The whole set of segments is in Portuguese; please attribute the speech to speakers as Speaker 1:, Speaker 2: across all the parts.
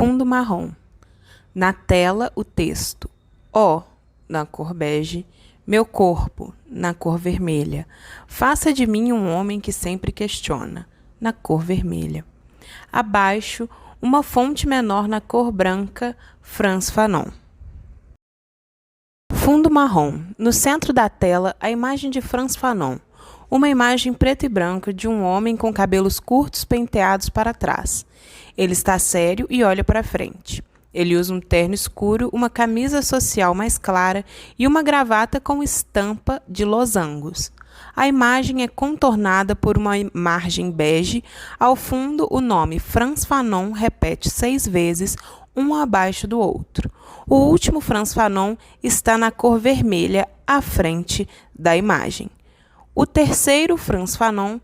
Speaker 1: Fundo marrom. Na tela, o texto O, na cor bege, meu corpo, na cor vermelha. Faça de mim um homem que sempre questiona, na cor vermelha. Abaixo, uma fonte menor na cor branca, Frantz Fanon. Fundo marrom. No centro da tela, a imagem de Frantz Fanon. Uma imagem preto e branco de um homem com cabelos curtos penteados para trás. Ele está sério e olha para frente. Ele usa um terno escuro, uma camisa social mais clara e uma gravata com estampa de losangos. A imagem é contornada por uma margem bege. Ao fundo, o nome Frantz Fanon repete 6 vezes, um abaixo do outro. O último Frantz Fanon está na cor vermelha, à frente da imagem. O terceiro Frantz Fanon,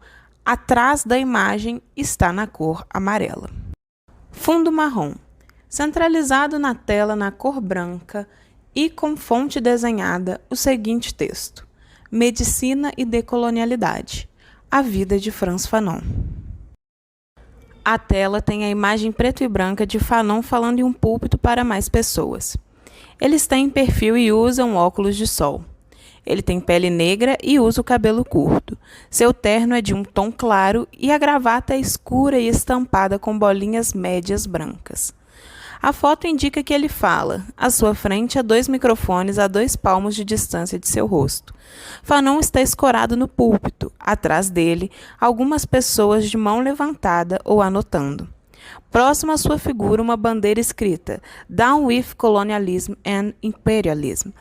Speaker 1: atrás da imagem, está na cor amarela. Fundo marrom. Centralizado na tela na cor branca e com fonte desenhada, o seguinte texto: Medicina e decolonialidade. A vida de Frantz Fanon. A tela tem a imagem preto e branca de Fanon falando em um púlpito para mais pessoas. Ele está em perfil e usa um óculos de sol. Ele tem pele negra e usa o cabelo curto. Seu terno é de um tom claro e a gravata é escura e estampada com bolinhas médias brancas. A foto indica que ele fala. À sua frente há 2 microfones a 2 palmos de distância de seu rosto. Fanon está escorado no púlpito. Atrás dele, algumas pessoas de mão levantada ou anotando. Próximo à sua figura, uma bandeira escrita Down with Colonialism and Imperialism.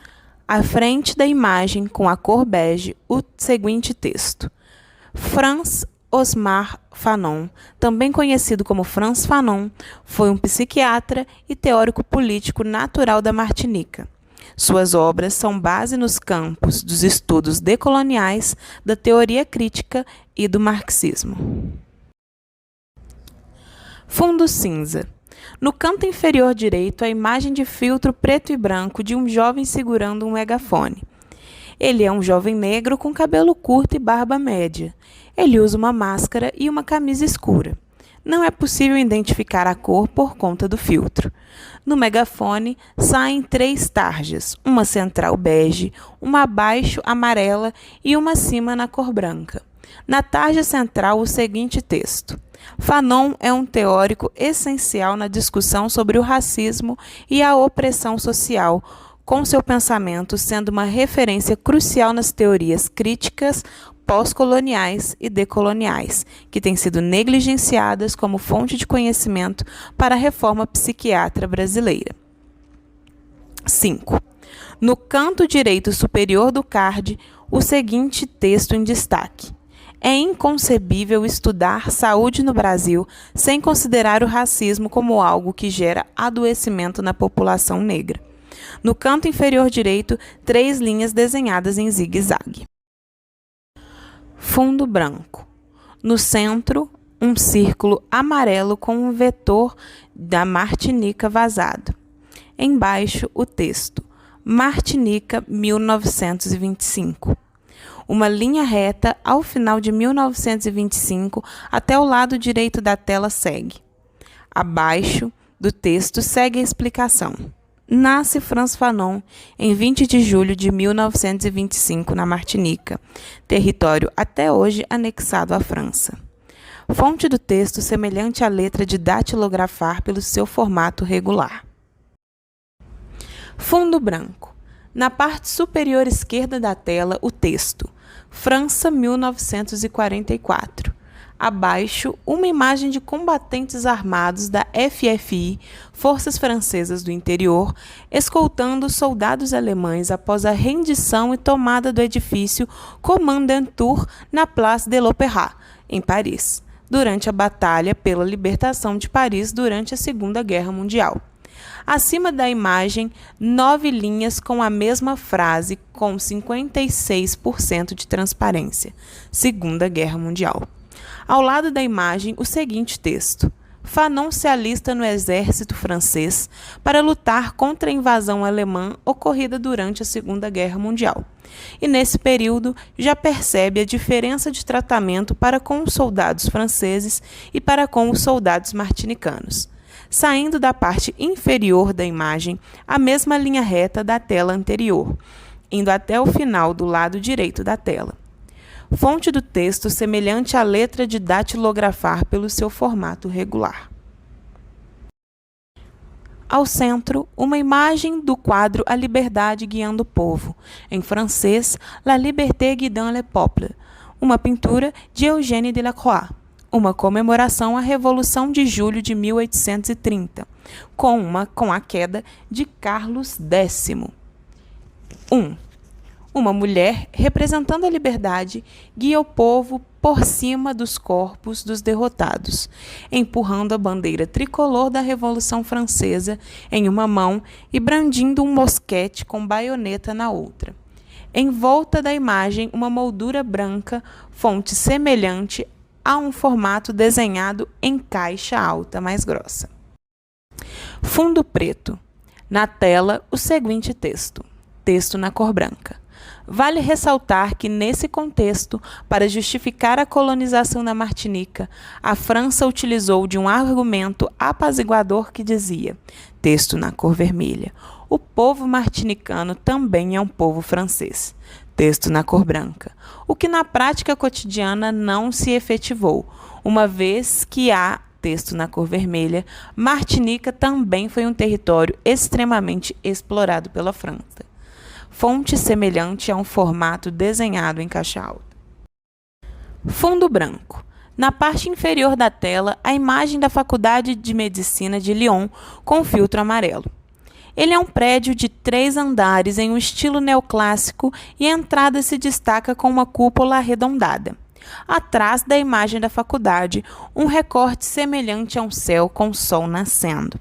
Speaker 1: À frente da imagem, com a cor bege, o seguinte texto: Frantz Osmar Fanon, também conhecido como Frantz Fanon, foi um psiquiatra e teórico político natural da Martinica. Suas obras são base nos campos dos estudos decoloniais, da teoria crítica e do marxismo. Fundo cinza. No canto inferior direito, a imagem de filtro preto e branco de um jovem segurando um megafone. Ele é um jovem negro com cabelo curto e barba média. Ele usa uma máscara e uma camisa escura. Não é possível identificar a cor por conta do filtro. No megafone, saem 3 tarjas, uma central bege, uma abaixo amarela e uma acima na cor branca. Na tarja central, o seguinte texto: Fanon é um teórico essencial na discussão sobre o racismo e a opressão social, com seu pensamento sendo uma referência crucial nas teorias críticas, pós-coloniais e decoloniais, que têm sido negligenciadas como fonte de conhecimento para a reforma psiquiátrica brasileira. 5. No canto direito superior do card, o seguinte texto em destaque: É inconcebível estudar saúde no Brasil sem considerar o racismo como algo que gera adoecimento na população negra. No canto inferior direito, 3 linhas desenhadas em zigue-zague. Fundo branco. No centro, um círculo amarelo com um vetor da Martinica vazado. Embaixo, o texto: Martinica, 1925. Uma linha reta ao final de 1925 até o lado direito da tela segue. Abaixo do texto segue a explicação. Nasce Frantz Fanon em 20 de julho de 1925 na Martinica, território até hoje anexado à França. Fonte do texto semelhante à letra de datilografar pelo seu formato regular. Fundo branco. Na parte superior esquerda da tela, o texto: França, 1944. Abaixo, uma imagem de combatentes armados da FFI, Forças Francesas do Interior, escoltando soldados alemães após a rendição e tomada do edifício Kommandantur na Place de l'Opéra, em Paris, durante a Batalha pela Libertação de Paris durante a Segunda Guerra Mundial. Acima da imagem, 9 linhas com a mesma frase, com 56% de transparência. Segunda Guerra Mundial. Ao lado da imagem, o seguinte texto: Fanon se alista no exército francês para lutar contra a invasão alemã ocorrida durante a Segunda Guerra Mundial. E nesse período já percebe a diferença de tratamento para com os soldados franceses e para com os soldados martinicanos. saindo da parte inferior da imagem a mesma linha reta da tela anterior, indo até o final do lado direito da tela. Fonte do texto semelhante à letra de datilografar pelo seu formato regular. Ao centro, uma imagem do quadro A Liberdade Guiando o Povo, em francês La Liberté Guidant le Peuple, uma pintura de Eugène Delacroix, uma comemoração à Revolução de Julho de 1830, com a queda de Carlos X. 1. Uma mulher, representando a liberdade, guia o povo por cima dos corpos dos derrotados, empurrando a bandeira tricolor da Revolução Francesa em uma mão e brandindo um mosquete com baioneta na outra. Em volta da imagem, uma moldura branca, fonte semelhante a um formato desenhado em caixa alta mais grossa. Fundo preto. Na tela, o seguinte texto. Texto na cor branca. Vale ressaltar que, nesse contexto, para justificar a colonização da Martinica, a França utilizou de um argumento apaziguador que dizia, texto na cor vermelha, o povo martinicano também é um povo francês, texto na cor branca, o que na prática cotidiana não se efetivou, uma vez que texto na cor vermelha, Martinica também foi um território extremamente explorado pela França. Fonte semelhante a um formato desenhado em caixa alta. Fundo branco. Na parte inferior da tela, a imagem da Faculdade de Medicina de Lyon com filtro amarelo. Ele é um prédio de 3 andares em um estilo neoclássico e a entrada se destaca com uma cúpula arredondada. Atrás da imagem da faculdade, um recorte semelhante a um céu com o sol nascendo.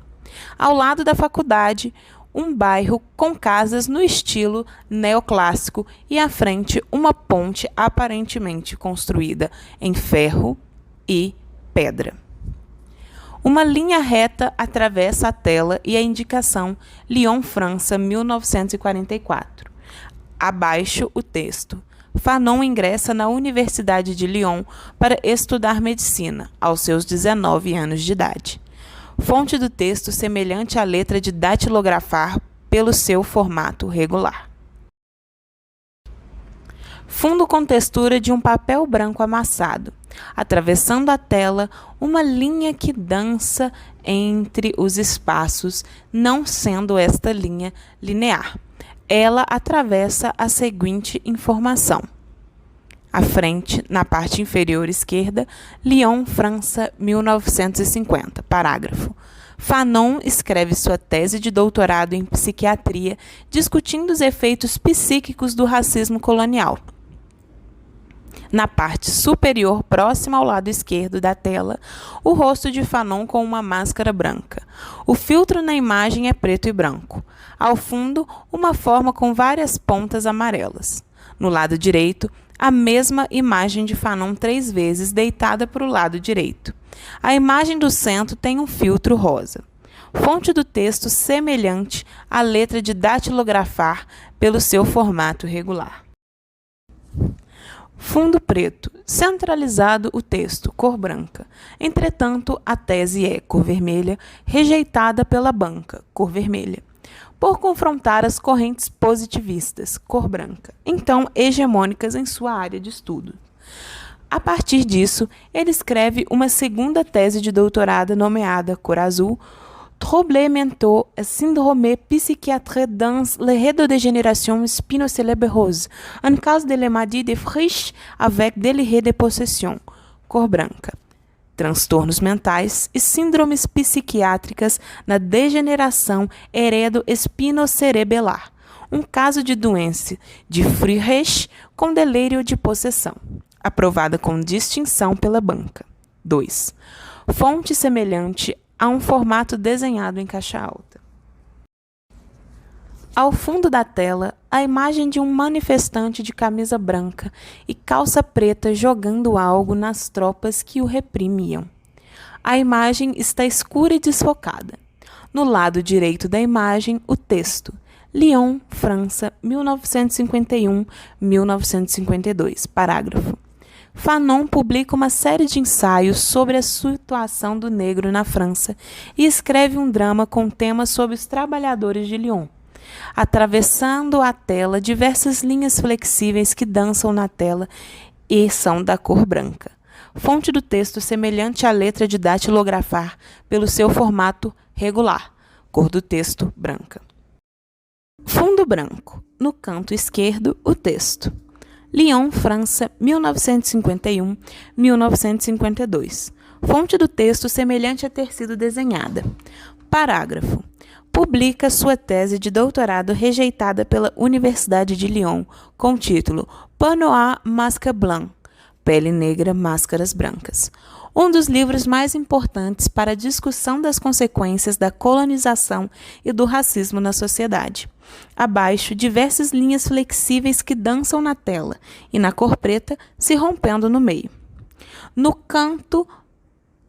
Speaker 1: Ao lado da faculdade, um bairro com casas no estilo neoclássico e à frente uma ponte aparentemente construída em ferro e pedra. Uma linha reta atravessa a tela e a indicação Lyon, França, 1944. Abaixo o texto. Fanon ingressa na Universidade de Lyon para estudar medicina, aos seus 19 anos de idade. Fonte do texto semelhante à letra de datilografar pelo seu formato regular. Fundo com textura de um papel branco amassado, atravessando a tela uma linha que dança entre os espaços, não sendo esta linha linear. Ela atravessa a seguinte informação. À frente, na parte inferior esquerda, Lyon, França, 1950, parágrafo. Fanon escreve sua tese de doutorado em psiquiatria, discutindo os efeitos psíquicos do racismo colonial. Na parte superior, próxima ao lado esquerdo da tela, o rosto de Fanon com uma máscara branca. O filtro na imagem é preto e branco. Ao fundo, uma forma com várias pontas amarelas. No lado direito, a mesma imagem de Fanon 3 vezes deitada para o lado direito. A imagem do centro tem um filtro rosa. Fonte do texto semelhante à letra de datilografar pelo seu formato regular. Fundo preto. Centralizado o texto, cor branca. Entretanto, a tese é cor vermelha, rejeitada pela banca, cor vermelha. Por confrontar as correntes positivistas, cor branca, então hegemônicas em sua área de estudo. A partir disso, ele escreve uma segunda tese de doutorado nomeada, cor azul, Troubles mentaux et syndrome psychiatrique dans l'hérédodégénération spinocérébrose, en cas de l'hémadie de Frisch avec délire de possession, cor branca. Transtornos mentais e síndromes psiquiátricas na degeneração heredo-espinocerebelar, um caso de doença de Friedreich com delírio de possessão, aprovada com distinção pela banca. 2. Fonte semelhante a um formato desenhado em caixa alta. Ao fundo da tela, a imagem de um manifestante de camisa branca e calça preta jogando algo nas tropas que o reprimiam. A imagem está escura e desfocada. No lado direito da imagem, o texto. Lyon, França, 1951-1952. Parágrafo. Fanon publica uma série de ensaios sobre a situação do negro na França e escreve um drama com temas sobre os trabalhadores de Lyon, atravessando a tela diversas linhas flexíveis que dançam na tela e são da cor branca. Fonte do texto semelhante à letra de datilografar pelo seu formato regular. Cor do texto branca. Fundo branco. No canto esquerdo, o texto. Lyon, França, 1951-1952. Fonte do texto semelhante a ter sido desenhada. Parágrafo. Publica sua tese de doutorado rejeitada pela Universidade de Lyon, com o título Peau noire, masque blanc, Pele Negra, Máscaras Brancas. Um dos livros mais importantes para a discussão das consequências da colonização e do racismo na sociedade. Abaixo, diversas linhas flexíveis que dançam na tela e na cor preta, se rompendo no meio. No canto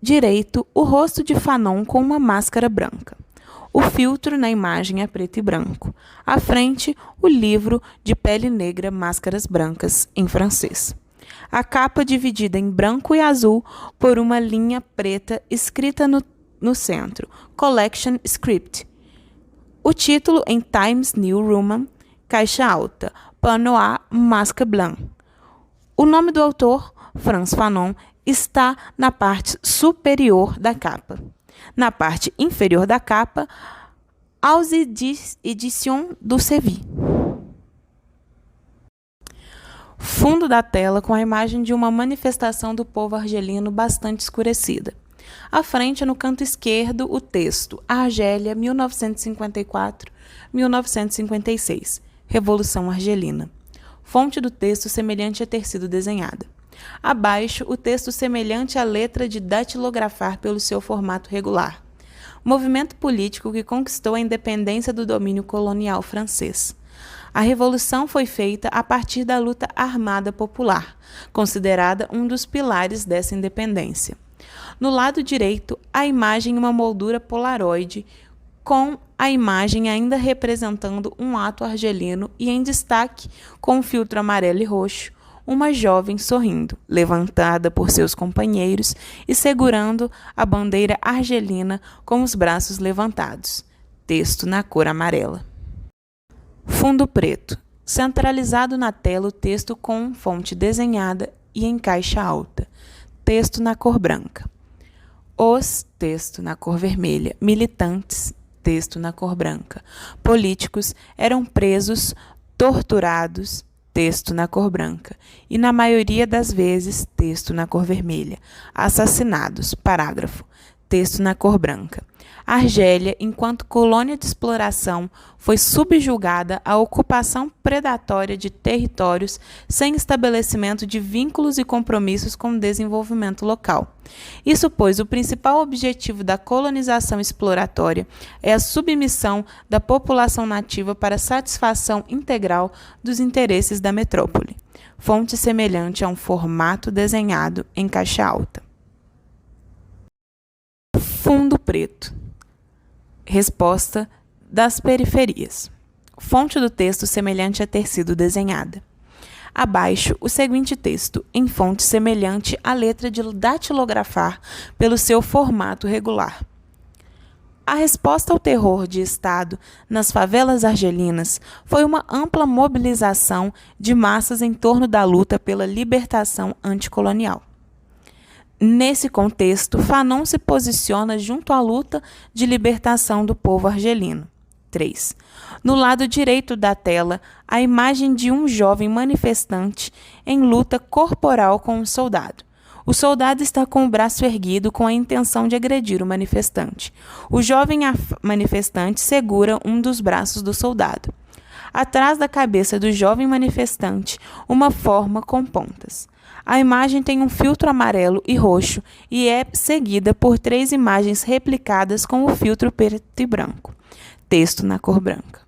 Speaker 1: direito, o rosto de Fanon com uma máscara branca. O filtro na imagem é preto e branco. À frente, o livro de Pele Negra, Máscaras Brancas, em francês. A capa dividida em branco e azul por uma linha preta escrita no centro, Collection Script. O título em Times New Roman, caixa alta, Peau noire, masque blanc. O nome do autor, Frantz Fanon, está na parte superior da capa. Na parte inferior da capa, Aux Éditions du Séville. Fundo da tela com a imagem de uma manifestação do povo argelino bastante escurecida. À frente, no canto esquerdo, o texto Argélia, 1954-1956, Revolução Argelina. Fonte do texto semelhante a ter sido desenhada. Abaixo, o texto semelhante à letra de datilografar pelo seu formato regular. Movimento político que conquistou a independência do domínio colonial francês. A revolução foi feita a partir da luta armada popular, considerada um dos pilares dessa independência. No lado direito, a imagem em uma moldura polaroide, com a imagem ainda representando um ato argelino e em destaque, com um filtro amarelo e roxo, uma jovem sorrindo, levantada por seus companheiros e segurando a bandeira argelina com os braços levantados. Texto na cor amarela. Fundo preto. Centralizado na tela o texto com fonte desenhada e em caixa alta. Texto na cor branca. Os, texto na cor vermelha. Militantes, texto na cor branca. Políticos eram presos, torturados, texto na cor branca. E na maioria das vezes, texto na cor vermelha. Assassinados, parágrafo. Texto na cor branca. Argélia, enquanto colônia de exploração, foi subjugada à ocupação predatória de territórios sem estabelecimento de vínculos e compromissos com o desenvolvimento local. Isso pois o principal objetivo da colonização exploratória é a submissão da população nativa para a satisfação integral dos interesses da metrópole. Fonte semelhante a um formato desenhado em caixa alta. Fundo preto. Resposta das periferias. Fonte do texto semelhante a ter sido desenhada. Abaixo, o seguinte texto, em fonte semelhante à letra de datilografar pelo seu formato regular. A resposta ao terror de Estado nas favelas argelinas foi uma ampla mobilização de massas em torno da luta pela libertação anticolonial. Nesse contexto, Fanon se posiciona junto à luta de libertação do povo argelino. 3. No lado direito da tela, a imagem de um jovem manifestante em luta corporal com um soldado. O soldado está com o braço erguido com a intenção de agredir o manifestante. O jovem manifestante segura um dos braços do soldado. Atrás da cabeça do jovem manifestante, uma forma com pontas. A imagem tem um filtro amarelo e roxo e é seguida por 3 imagens replicadas com o filtro preto e branco. Texto na cor branca.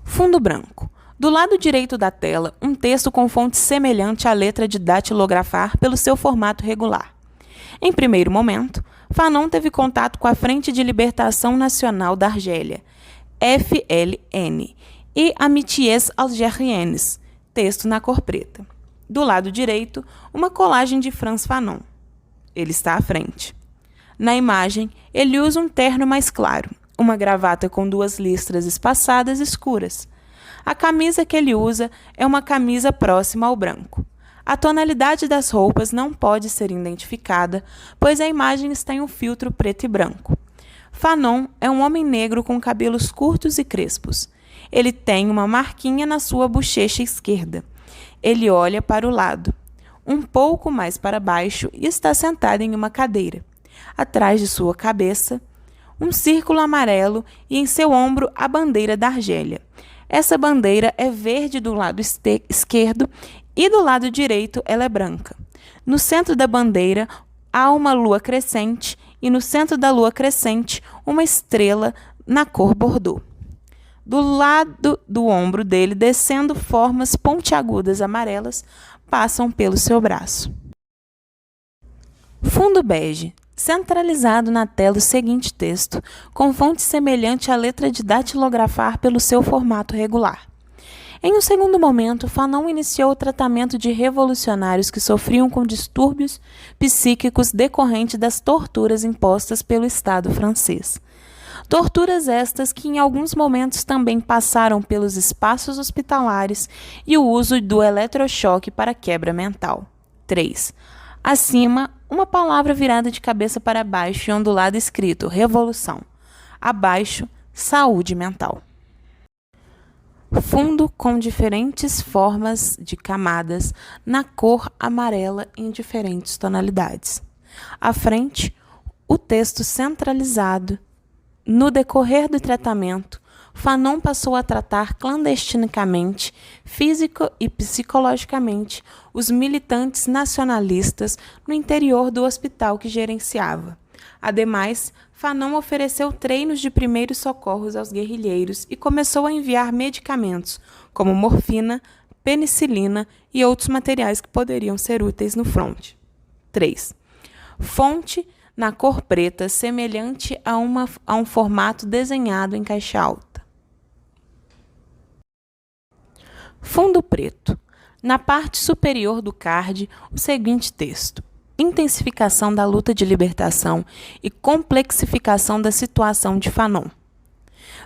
Speaker 1: Fundo branco. Do lado direito da tela, um texto com fonte semelhante à letra de datilografar pelo seu formato regular. Em primeiro momento, Fanon teve contato com a Frente de Libertação Nacional da Argélia, FLN, e Amitiés Algériennes, texto na cor preta. Do lado direito, uma colagem de Frantz Fanon. Ele está à frente. Na imagem, ele usa um terno mais claro, uma gravata com 2 listras espaçadas escuras. A camisa que ele usa é uma camisa próxima ao branco. A tonalidade das roupas não pode ser identificada, pois a imagem está em um filtro preto e branco. Fanon é um homem negro com cabelos curtos e crespos. Ele tem uma marquinha na sua bochecha esquerda. Ele olha para o lado, um pouco mais para baixo, e está sentado em uma cadeira. Atrás de sua cabeça, um círculo amarelo e em seu ombro a bandeira da Argélia. Essa bandeira é verde do lado esquerdo e do lado direito ela é branca. No centro da bandeira há uma lua crescente e no centro da lua crescente uma estrela na cor bordô. Do lado do ombro dele, descendo formas pontiagudas amarelas, passam pelo seu braço. Fundo bege. Centralizado na tela o seguinte texto, com fonte semelhante à letra de datilografar pelo seu formato regular. Em um segundo momento, Fanon iniciou o tratamento de revolucionários que sofriam com distúrbios psíquicos decorrentes das torturas impostas pelo Estado francês. Torturas estas que em alguns momentos também passaram pelos espaços hospitalares e o uso do eletrochoque para quebra mental. 3. Acima, uma palavra virada de cabeça para baixo e ondulada escrito Revolução. Abaixo, Saúde mental. Fundo com diferentes formas de camadas na cor amarela em diferentes tonalidades. À frente, o texto centralizado. No decorrer do tratamento, Fanon passou a tratar clandestinamente, físico e psicologicamente, os militantes nacionalistas no interior do hospital que gerenciava. Ademais, Fanon ofereceu treinos de primeiros socorros aos guerrilheiros e começou a enviar medicamentos, como morfina, penicilina e outros materiais que poderiam ser úteis no fronte. 3. Fonte na cor preta, semelhante a um formato desenhado em caixa alta. Fundo preto. Na parte superior do card, o seguinte texto: intensificação da luta de libertação e complexificação da situação de Fanon.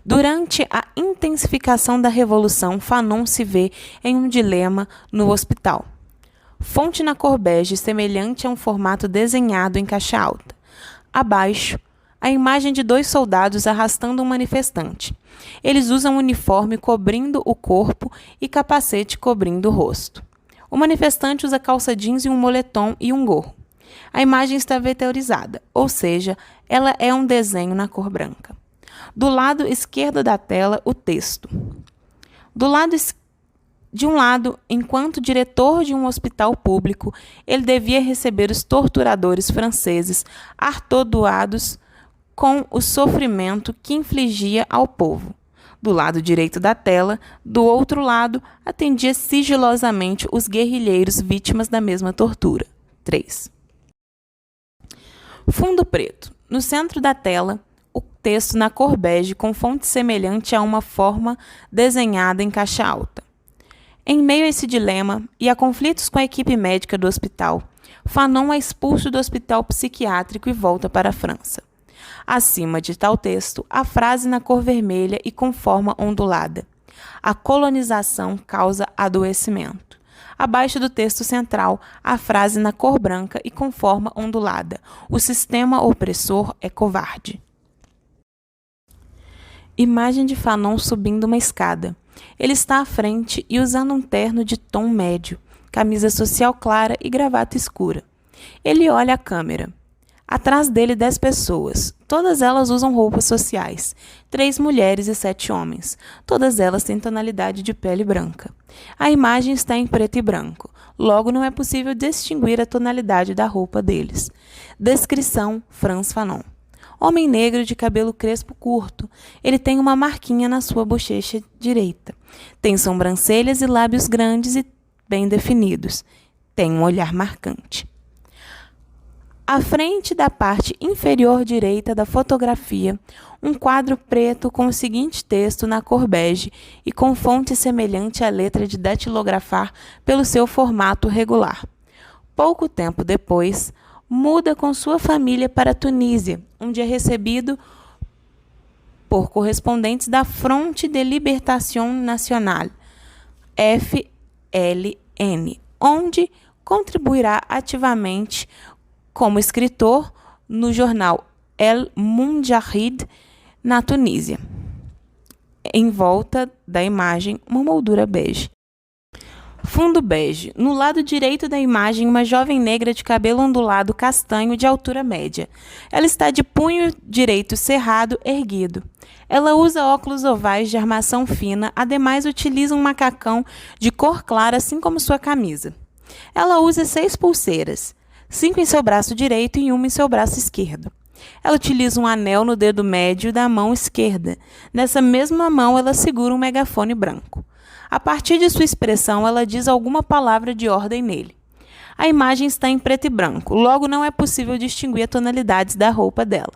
Speaker 1: Durante a intensificação da revolução, Fanon se vê em um dilema no hospital. Fonte na cor bege, semelhante a um formato desenhado em caixa alta. Abaixo, a imagem de 2 soldados arrastando um manifestante. Eles usam um uniforme cobrindo o corpo e capacete cobrindo o rosto. O manifestante usa calça jeans e um moletom e um gorro. A imagem está vetorizada, ou seja, ela é um desenho na cor branca. Do lado esquerdo da tela, o texto. De um lado, enquanto diretor de um hospital público, ele devia receber os torturadores franceses atordoados com o sofrimento que infligia ao povo. Do lado direito da tela, do outro lado, atendia sigilosamente os guerrilheiros vítimas da mesma tortura. 3. Fundo preto. No centro da tela, o texto na cor bege com fonte semelhante a uma forma desenhada em caixa alta. Em meio a esse dilema e a conflitos com a equipe médica do hospital, Fanon é expulso do hospital psiquiátrico e volta para a França. Acima de tal texto, a frase na cor vermelha e com forma ondulada. A colonização causa adoecimento. Abaixo do texto central, a frase na cor branca e com forma ondulada. O sistema opressor é covarde. Imagem de Fanon subindo uma escada. Ele está à frente e usando um terno de tom médio, camisa social clara e gravata escura. Ele olha a câmera. Atrás dele 10 pessoas. Todas elas usam roupas sociais. 3 mulheres e 7 homens. Todas elas têm tonalidade de pele branca. A imagem está em preto e branco. Logo, não é possível distinguir a tonalidade da roupa deles. Descrição: Frantz Fanon. Homem negro de cabelo crespo curto. Ele tem uma marquinha na sua bochecha direita. Tem sobrancelhas e lábios grandes e bem definidos. Tem um olhar marcante. À frente da parte inferior direita da fotografia, um quadro preto com o seguinte texto na cor bege e com fonte semelhante à letra de datilografar pelo seu formato regular. Pouco tempo depois, muda com sua família para a Tunísia, onde é recebido por correspondentes da Front de Libertation Nationale, FLN, onde contribuirá ativamente como escritor no jornal El Moundjahid, na Tunísia. Em volta da imagem, uma moldura bege. Fundo bege. No lado direito da imagem, uma jovem negra de cabelo ondulado castanho de altura média. Ela está de punho direito cerrado, erguido. Ela usa óculos ovais de armação fina, ademais utiliza um macacão de cor clara, assim como sua camisa. Ela usa 6 pulseiras, 5 em seu braço direito e 1 em seu braço esquerdo. Ela utiliza um anel no dedo médio da mão esquerda. Nessa mesma mão, ela segura um megafone branco. A partir de sua expressão, ela diz alguma palavra de ordem nele. A imagem está em preto e branco, logo não é possível distinguir as tonalidades da roupa dela.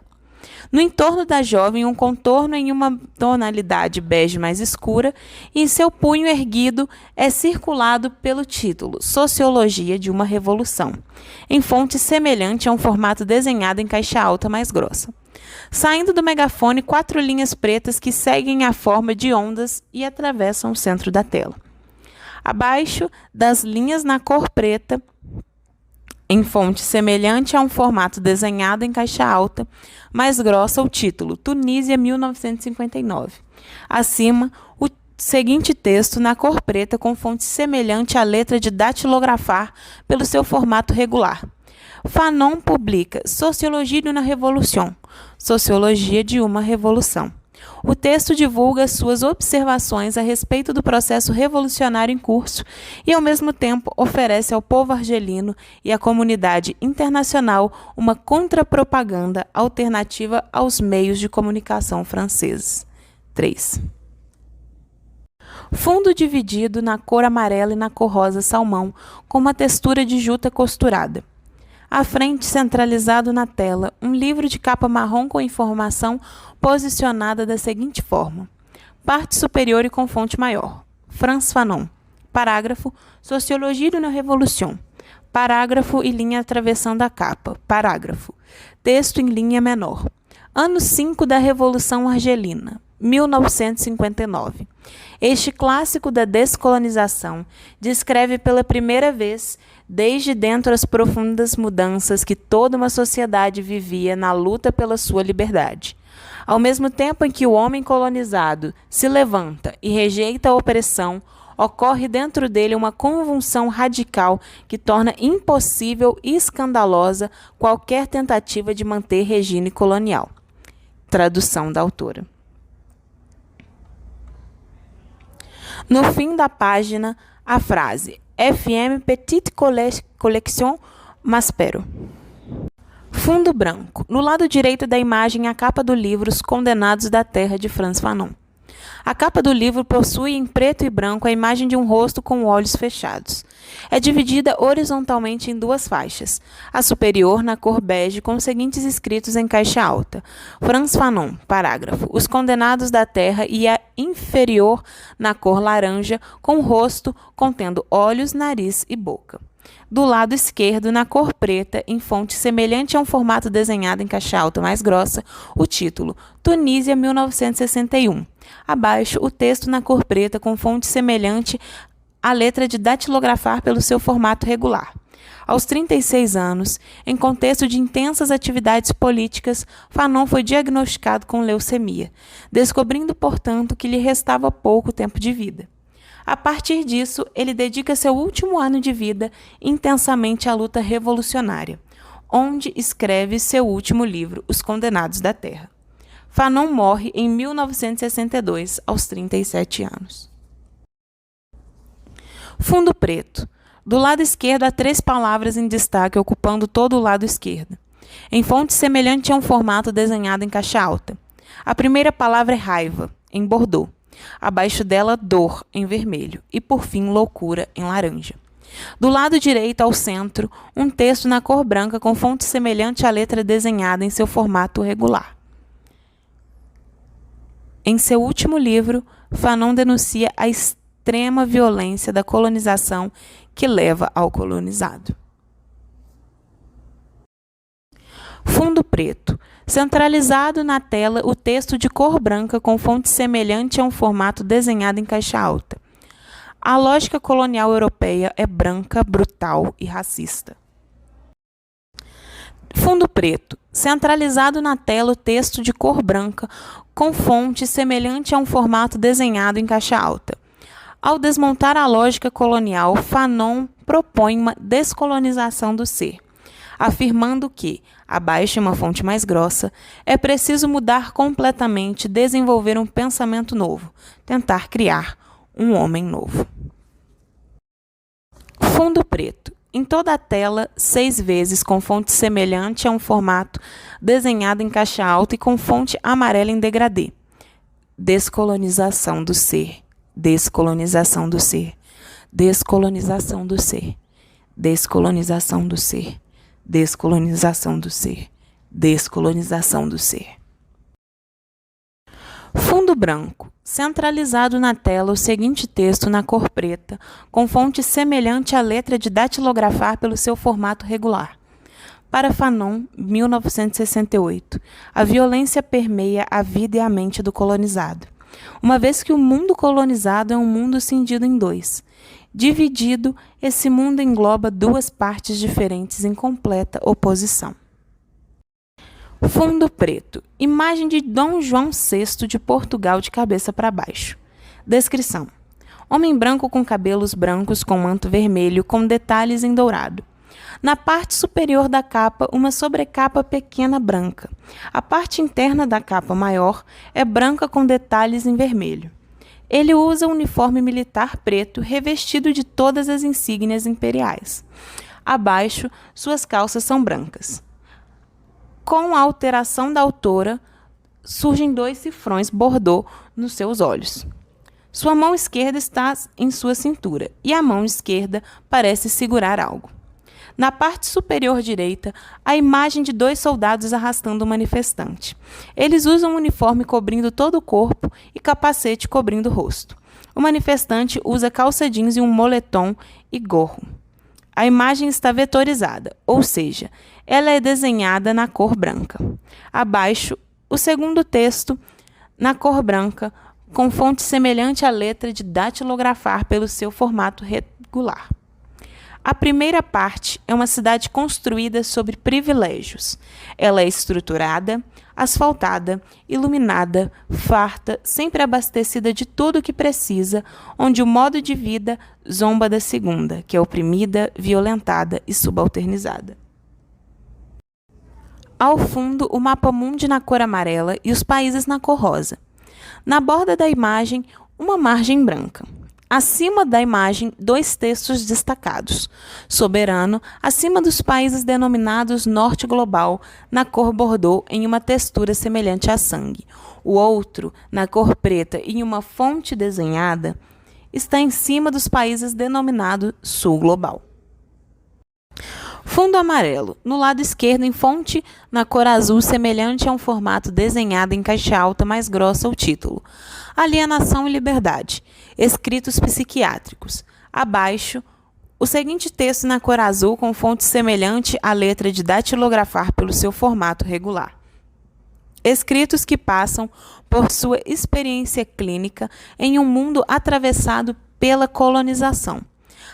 Speaker 1: No entorno da jovem, um contorno em uma tonalidade bege mais escura, e em seu punho erguido é circulado pelo título Sociologia de uma Revolução, em fonte semelhante a um formato desenhado em caixa alta mais grossa. Saindo do megafone, 4 linhas pretas que seguem a forma de ondas e atravessam o centro da tela. Abaixo das linhas na cor preta, em fonte semelhante a um formato desenhado em caixa alta, mais grossa, o título Tunísia 1959. Acima, o seguinte texto na cor preta com fonte semelhante à letra de datilografar pelo seu formato regular. Fanon publica Sociologia de uma Revolução, Sociologia de uma Revolução. O texto divulga suas observações a respeito do processo revolucionário em curso e, ao mesmo tempo, oferece ao povo argelino e à comunidade internacional uma contrapropaganda alternativa aos meios de comunicação franceses. 3. Fundo dividido na cor amarela e na cor rosa salmão, com uma textura de juta costurada. À frente, centralizado na tela, um livro de capa marrom com informação posicionada da seguinte forma. Parte superior e com fonte maior. Frantz Fanon. Parágrafo. Sociologia de uma Revolução. Parágrafo e linha atravessando a capa. Parágrafo. Texto em linha menor. Ano 5 da Revolução Argelina. 1959. Este clássico da descolonização descreve pela primeira vez, desde dentro as profundas mudanças que toda uma sociedade vivia na luta pela sua liberdade. Ao mesmo tempo em que o homem colonizado se levanta e rejeita a opressão, ocorre dentro dele uma convulsão radical que torna impossível e escandalosa qualquer tentativa de manter regime colonial. Tradução da autora. No fim da página, a frase FM Petite Collection Maspero. Fundo branco. No lado direito da imagem, a capa do livro Os Condenados da Terra, de Frantz Fanon. A capa do livro possui em preto e branco a imagem de um rosto com olhos fechados. É dividida horizontalmente em 2 faixas. A superior, na cor bege, com os seguintes escritos em caixa alta. Frantz Fanon, parágrafo. Os Condenados da Terra, e a inferior, na cor laranja, com o rosto contendo olhos, nariz e boca. Do lado esquerdo, na cor preta, em fonte semelhante a um formato desenhado em caixa alta mais grossa, o título Tunísia 1961. Abaixo, o texto na cor preta com fonte semelhante à letra de datilografar pelo seu formato regular. Aos 36 anos, em contexto de intensas atividades políticas, Fanon foi diagnosticado com leucemia, descobrindo, portanto, que lhe restava pouco tempo de vida. A partir disso, ele dedica seu último ano de vida intensamente à luta revolucionária, onde escreve seu último livro, Os Condenados da Terra. Fanon morre em 1962, aos 37 anos. Fundo preto. Do lado esquerdo há 3 palavras em destaque ocupando todo o lado esquerdo, em fonte semelhante a um formato desenhado em caixa alta. A primeira palavra é raiva, em bordô. Abaixo dela, dor, em vermelho. E, por fim, loucura, em laranja. Do lado direito ao centro, um texto na cor branca com fonte semelhante à letra desenhada em seu formato regular. Em seu último livro, Fanon denuncia a extrema violência da colonização que leva ao colonizado. Fundo preto. Centralizado na tela, o texto de cor branca com fonte semelhante a um formato desenhado em caixa alta. A lógica colonial europeia é branca, brutal e racista. Fundo preto. Centralizado na tela, o texto de cor branca com fonte semelhante a um formato desenhado em caixa alta. Ao desmontar a lógica colonial, Fanon propõe uma descolonização do ser, afirmando que, abaixo de uma fonte mais grossa, é preciso mudar completamente, desenvolver um pensamento novo, tentar criar um homem novo. Fundo preto. Em toda a tela, 6 vezes, com fonte semelhante a um formato desenhado em caixa alta e com fonte amarela em degradê. Descolonização do ser. Descolonização do ser. Descolonização do ser. Descolonização do ser. Descolonização do ser. Descolonização do ser. Fundo branco. Centralizado na tela, o seguinte texto na cor preta, com fonte semelhante à letra de datilografar pelo seu formato regular. Para Fanon, 1968, a violência permeia a vida e a mente do colonizado, uma vez que o mundo colonizado é um mundo cindido em 2. Dividido, esse mundo engloba 2 partes diferentes em completa oposição. Fundo preto. Imagem de Dom João VI de Portugal de cabeça para baixo. Descrição. Homem branco com cabelos brancos com manto vermelho com detalhes em dourado. Na parte superior da capa, uma sobrecapa pequena branca. A parte interna da capa maior é branca com detalhes em vermelho. Ele usa um uniforme militar preto revestido de todas as insígnias imperiais. Abaixo, suas calças são brancas. Com a alteração da autora, surgem 2 cifrões bordô nos seus olhos. Sua mão esquerda está em sua cintura e a mão esquerda parece segurar algo. Na parte superior direita, a imagem de 2 soldados arrastando um manifestante. Eles usam um uniforme cobrindo todo o corpo e capacete cobrindo o rosto. O manifestante usa calça jeans e um moletom e gorro. A imagem está vetorizada, ou seja, ela é desenhada na cor branca. Abaixo, o segundo texto, na cor branca, com fonte semelhante à letra de datilografar pelo seu formato regular. A primeira parte é uma cidade construída sobre privilégios. Ela é estruturada, asfaltada, iluminada, farta, sempre abastecida de tudo o que precisa, onde o modo de vida zomba da segunda, que é oprimida, violentada e subalternizada. Ao fundo, o mapa mundi na cor amarela e os países na cor rosa. Na borda da imagem, uma margem branca. Acima da imagem, 2 textos destacados. Soberano, acima dos países denominados Norte Global, na cor bordô, em uma textura semelhante a sangue. O outro, na cor preta, em uma fonte desenhada, está em cima dos países denominados Sul Global. Fundo amarelo. No lado esquerdo, em fonte, na cor azul, semelhante a um formato desenhado em caixa alta mais grossa, o título. Alienação e liberdade. Escritos psiquiátricos. Abaixo, o seguinte texto na cor azul com fonte semelhante à letra de datilografar pelo seu formato regular. Escritos que passam por sua experiência clínica em um mundo atravessado pela colonização.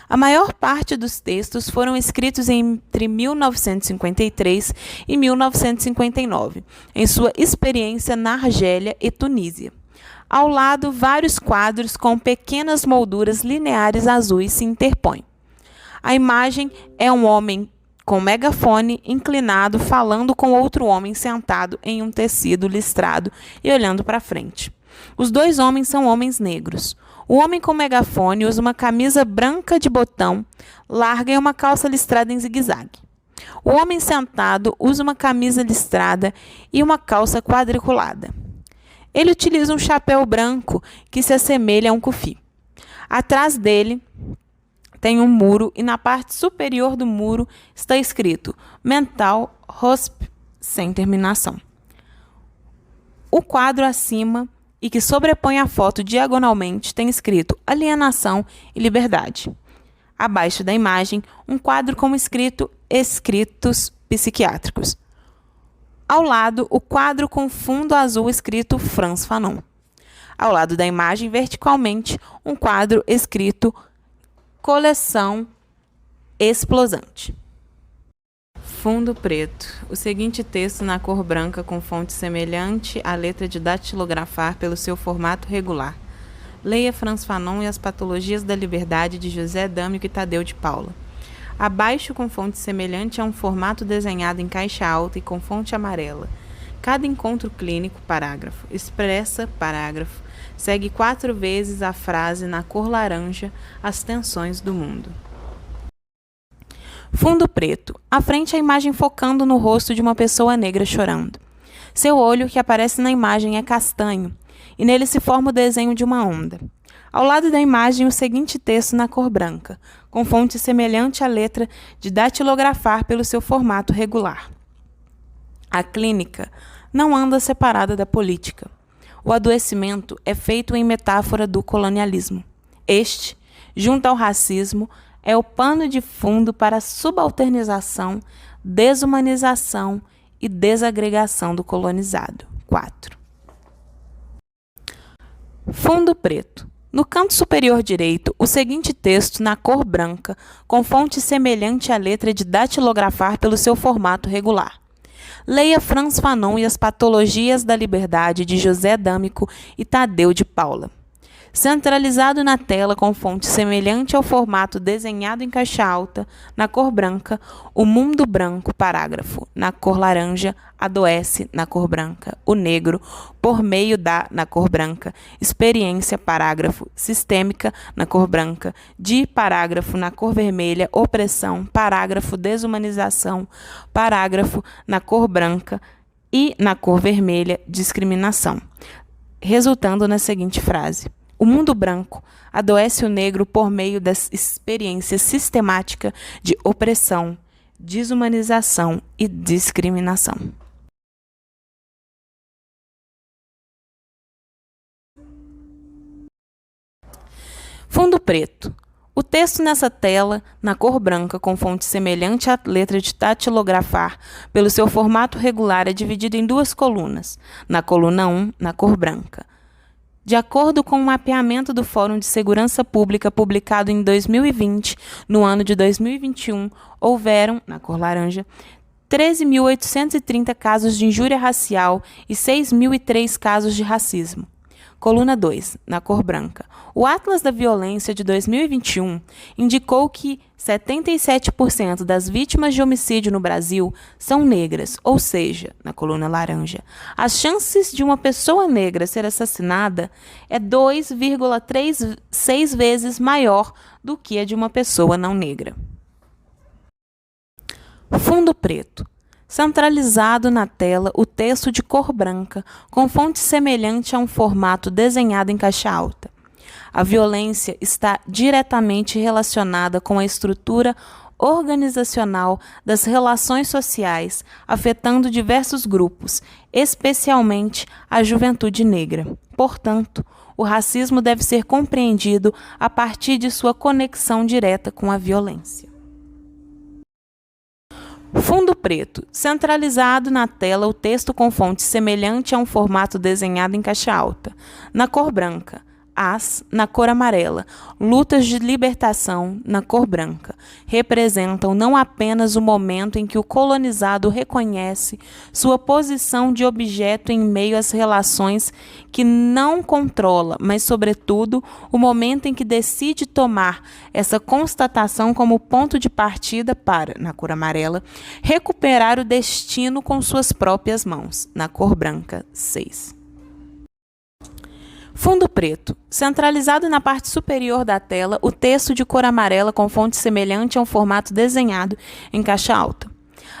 Speaker 1: A maior parte dos textos foram escritos entre 1953 e 1959, em sua experiência na Argélia e Tunísia. Ao lado, vários quadros com pequenas molduras lineares azuis se interpõem. A imagem é um homem com megafone inclinado falando com outro homem sentado em um tecido listrado e olhando para frente. Os 2 homens são homens negros. O homem com megafone usa uma camisa branca de botão larga e uma calça listrada em zigue-zague. O homem sentado usa uma camisa listrada e uma calça quadriculada. Ele utiliza um chapéu branco que se assemelha a um cufi. Atrás dele tem um muro e na parte superior do muro está escrito Mental Hosp sem terminação. O quadro acima e que sobrepõe a foto diagonalmente tem escrito Alienação e Liberdade. Abaixo da imagem, um quadro com escrito Escritos Psiquiátricos. Ao lado, o quadro com fundo azul escrito Frantz Fanon. Ao lado da imagem, verticalmente, um quadro escrito Coleção Explosante. Fundo preto. O seguinte texto na cor branca com fonte semelhante à letra de datilografar pelo seu formato regular. Leia Frantz Fanon e as Patologias da Liberdade de José D'Amico e Tadeu de Paula. Abaixo, com fonte semelhante a um formato desenhado em caixa alta e com fonte amarela. Cada encontro clínico, parágrafo, expressa, parágrafo, segue 4 vezes a frase na cor laranja, as tensões do mundo. Fundo preto. À frente, a imagem focando no rosto de uma pessoa negra chorando. Seu olho, que aparece na imagem, é castanho, e nele se forma o desenho de uma onda. Ao lado da imagem, o seguinte texto na cor branca, com fonte semelhante à letra de datilografar pelo seu formato regular. A clínica não anda separada da política. O adoecimento é feito em metáfora do colonialismo. Este, junto ao racismo, é o pano de fundo para a subalternização, desumanização e desagregação do colonizado. 4. Fundo preto. No canto superior direito, o seguinte texto na cor branca, com fonte semelhante à letra de datilografar pelo seu formato regular. Leia Frantz Fanon e as Patologias da Liberdade de José D'Amico e Tadeu de Paula. Centralizado na tela com fonte semelhante ao formato desenhado em caixa alta, na cor branca, o mundo branco, parágrafo, na cor laranja, adoece, na cor branca, o negro, por meio da, na cor branca, experiência, parágrafo, sistêmica, na cor branca, de, parágrafo, na cor vermelha, opressão, parágrafo, desumanização, parágrafo, na cor branca e, na cor vermelha, discriminação, resultando na seguinte frase. O mundo branco adoece o negro por meio da experiência sistemática de opressão, desumanização e discriminação. Fundo preto. O texto nessa tela, na cor branca, com fonte semelhante à letra de datilografar, pelo seu formato regular, é dividido em 2 colunas. Na coluna 1, na cor branca. De acordo com o mapeamento do Fórum de Segurança Pública publicado em 2020, no ano de 2021, houveram, na cor laranja, 13.830 casos de injúria racial e 6.003 casos de racismo. Coluna 2, na cor branca. O Atlas da Violência de 2021 indicou que 77% das vítimas de homicídio no Brasil são negras, ou seja, na coluna laranja, as chances de uma pessoa negra ser assassinada é 2,36 vezes maior do que a de uma pessoa não negra. Fundo preto. Centralizado na tela o texto de cor branca, com fonte semelhante a um formato desenhado em caixa alta. A violência está diretamente relacionada com a estrutura organizacional das relações sociais, afetando diversos grupos, especialmente a juventude negra. Portanto, o racismo deve ser compreendido a partir de sua conexão direta com a violência. Fundo preto. Centralizado na tela o texto com fonte semelhante a um formato desenhado em caixa alta. Na cor branca. As, na cor amarela, lutas de libertação, na cor branca, representam não apenas o momento em que o colonizado reconhece sua posição de objeto em meio às relações que não controla, mas, sobretudo, o momento em que decide tomar essa constatação como ponto de partida para, na cor amarela, recuperar o destino com suas próprias mãos, na cor branca, 6. Fundo preto. Centralizado na parte superior da tela, o texto de cor amarela com fonte semelhante a um formato desenhado em caixa alta.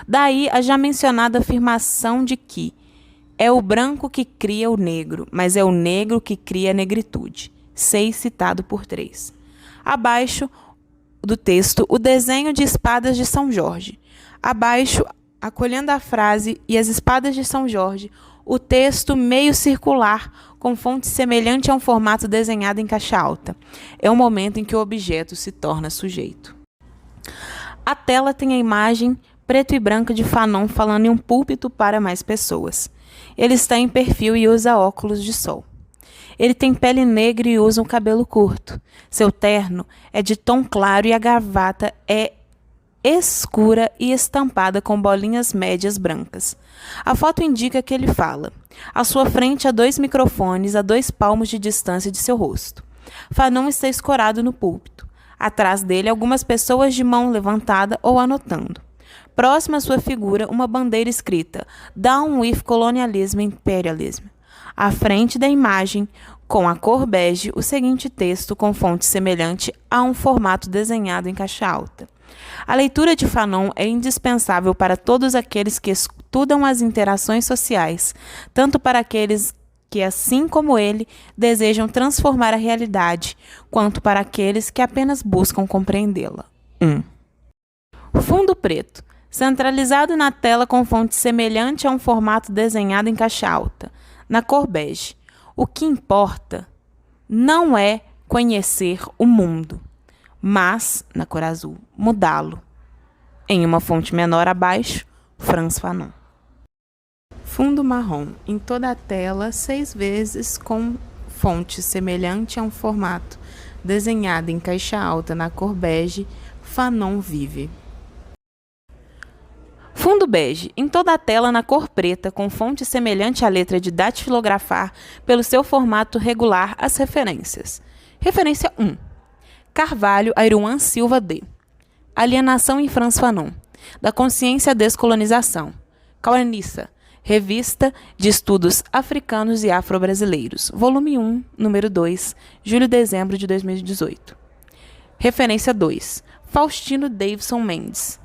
Speaker 1: Daí a já mencionada afirmação de que é o branco que cria o negro, mas é o negro que cria a negritude. 6 citado por 3. Abaixo, do texto o desenho de espadas de São Jorge. Abaixo, acolhendo a frase e as espadas de São Jorge, o texto meio circular, com fonte semelhante a um formato desenhado em caixa alta. É o momento em que o objeto se torna sujeito. A tela tem a imagem preto e branca de Fanon falando em um púlpito para mais pessoas. Ele está em perfil e usa óculos de sol. Ele tem pele negra e usa um cabelo curto. Seu terno é de tom claro e a gravata é escura e estampada com bolinhas médias brancas. A foto indica que ele fala. À sua frente há 2 microfones a 2 palmos de distância de seu rosto. Fanon está escorado no púlpito. Atrás dele, algumas pessoas de mão levantada ou anotando. Próxima à sua figura, uma bandeira escrita Down with Colonialism and Imperialism. À frente da imagem, com a cor bege, o seguinte texto com fonte semelhante a um formato desenhado em caixa alta. A leitura de Fanon é indispensável para todos aqueles que estudam as interações sociais, tanto para aqueles que, assim como ele, desejam transformar a realidade, quanto para aqueles que apenas buscam compreendê-la. 1. Fundo preto, centralizado na tela com fonte semelhante a um formato desenhado em caixa alta, na cor bege. O que importa não é conhecer o mundo, mas, na cor azul, mudá-lo. Em uma fonte menor abaixo, Frantz Fanon. Fundo marrom, em toda a tela, 6 vezes com fonte semelhante a um formato desenhado em caixa alta na cor bege, Fanon vive. Fundo bege, em toda a tela na cor preta, com fonte semelhante à letra de datilografar, pelo seu formato regular, as referências. Referência 1. Carvalho, Airuan Silva D. Alienação em Frantz Fanon. Da consciência à descolonização. Kauanissa, Revista de Estudos Africanos e Afro-Brasileiros. Volume 1, número 2, julho-dezembro de 2018. Referência 2. Faustino Davidson Mendes.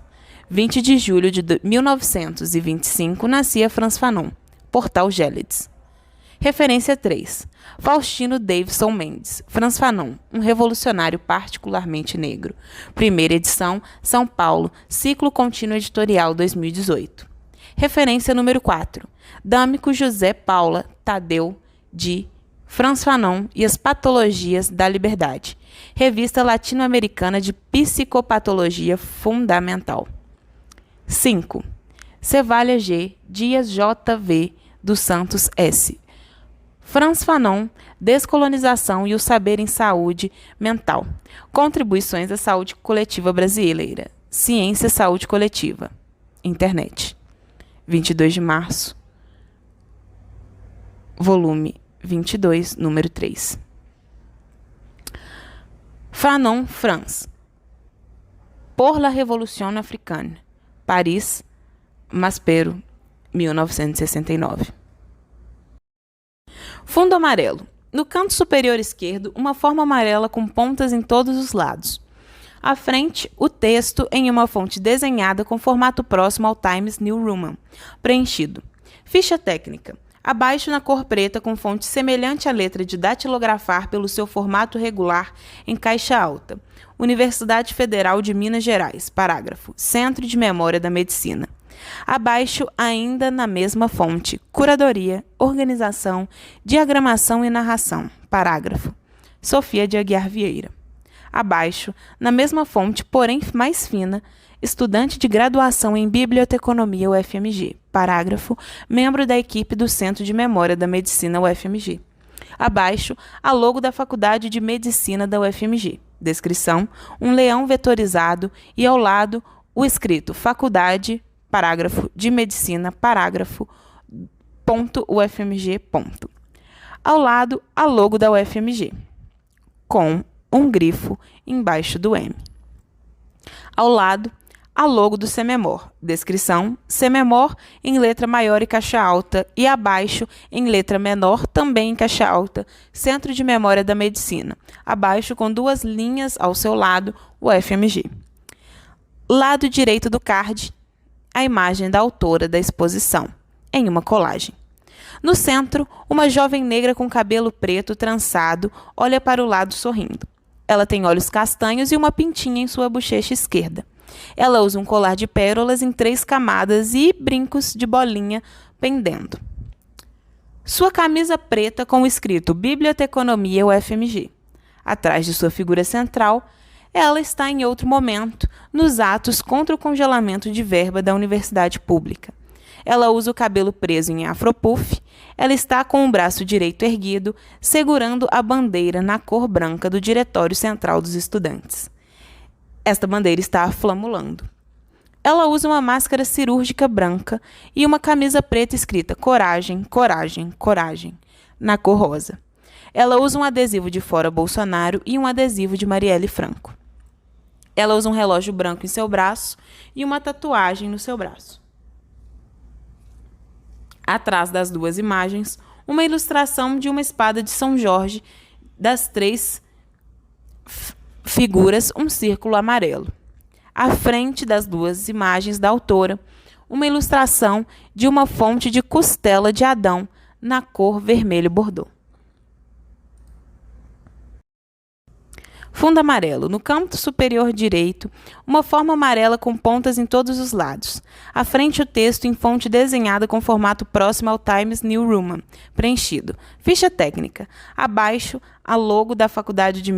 Speaker 1: 20 de julho de 1925, nascia Frantz Fanon. Portal Gélides. Referência 3. Faustino Davidson Mendes. Frantz Fanon, um revolucionário particularmente negro. Primeira edição, São Paulo, Ciclo Contínuo Editorial 2018. Referência número 4. D'Amico José Paula Tadeu de Frantz Fanon e as Patologias da Liberdade. Revista Latino-Americana de Psicopatologia Fundamental. 5. Cevalha G. Dias J. V. dos Santos S. Frantz Fanon, Descolonização e o Saber em Saúde Mental. Contribuições à Saúde Coletiva Brasileira. Ciência Saúde Coletiva. Internet. 22 de março. Volume 22, número 3. Fanon, Frantz. Por la Révolution Africaine. Paris, Maspero, 1969. Fundo amarelo. No canto superior esquerdo, uma forma amarela com pontas em todos os lados. À frente, o texto em uma fonte desenhada com formato próximo ao Times New Roman, preenchido. Ficha técnica. Abaixo, na cor preta, com fonte semelhante à letra de datilografar pelo seu formato regular em caixa alta. Universidade Federal de Minas Gerais. Parágrafo. Centro de Memória da Medicina. Abaixo, ainda na mesma fonte, curadoria, organização, diagramação e narração. Parágrafo. Sofia de Aguiar Vieira. Abaixo, na mesma fonte, porém mais fina, estudante de graduação em Biblioteconomia UFMG. Parágrafo. Membro da equipe do Centro de Memória da Medicina UFMG. Abaixo, a logo da Faculdade de Medicina da UFMG. Descrição: um leão vetorizado e ao lado o escrito Faculdade, parágrafo, de Medicina, parágrafo, ponto, UFMG, ponto. Ao lado, a logo da UFMG, com um grifo embaixo do M. Ao lado, a logo do CEMEMOR. Descrição: CEMEMOR em letra maior e caixa alta e abaixo, em letra menor, também em caixa alta, Centro de Memória da Medicina. Abaixo, com 2 linhas ao seu lado, o FMG. Lado direito do card, a imagem da autora da exposição, em uma colagem. No centro, uma jovem negra com cabelo preto trançado olha para o lado sorrindo. Ela tem olhos castanhos e uma pintinha em sua bochecha esquerda. Ela usa um colar de pérolas em 3 camadas e brincos de bolinha pendendo. Sua camisa preta com o escrito Biblioteconomia UFMG. Atrás de sua figura central, ela está em outro momento, nos atos contra o congelamento de verba da universidade pública. Ela usa o cabelo preso em afropuff, ela está com o braço direito erguido, segurando a bandeira na cor branca do Diretório Central dos Estudantes. Esta bandeira está flamulando. Ela usa uma máscara cirúrgica branca e uma camisa preta escrita Coragem, Coragem, Coragem, na cor rosa. Ela usa um adesivo de Fora Bolsonaro e um adesivo de Marielle Franco. Ela usa um relógio branco em seu braço e uma tatuagem no seu braço. Atrás das 2 imagens, uma ilustração de uma espada de São Jorge, das 3 figuras, um círculo amarelo. À frente das 2 imagens da autora, uma ilustração de uma fonte de costela de Adão, na cor vermelho bordô. Fundo amarelo. No canto superior direito, uma forma amarela com pontas em todos os lados. À frente, o texto em fonte desenhada com formato próximo ao Times New Roman, preenchido. Ficha técnica. Abaixo, a logo da Faculdade de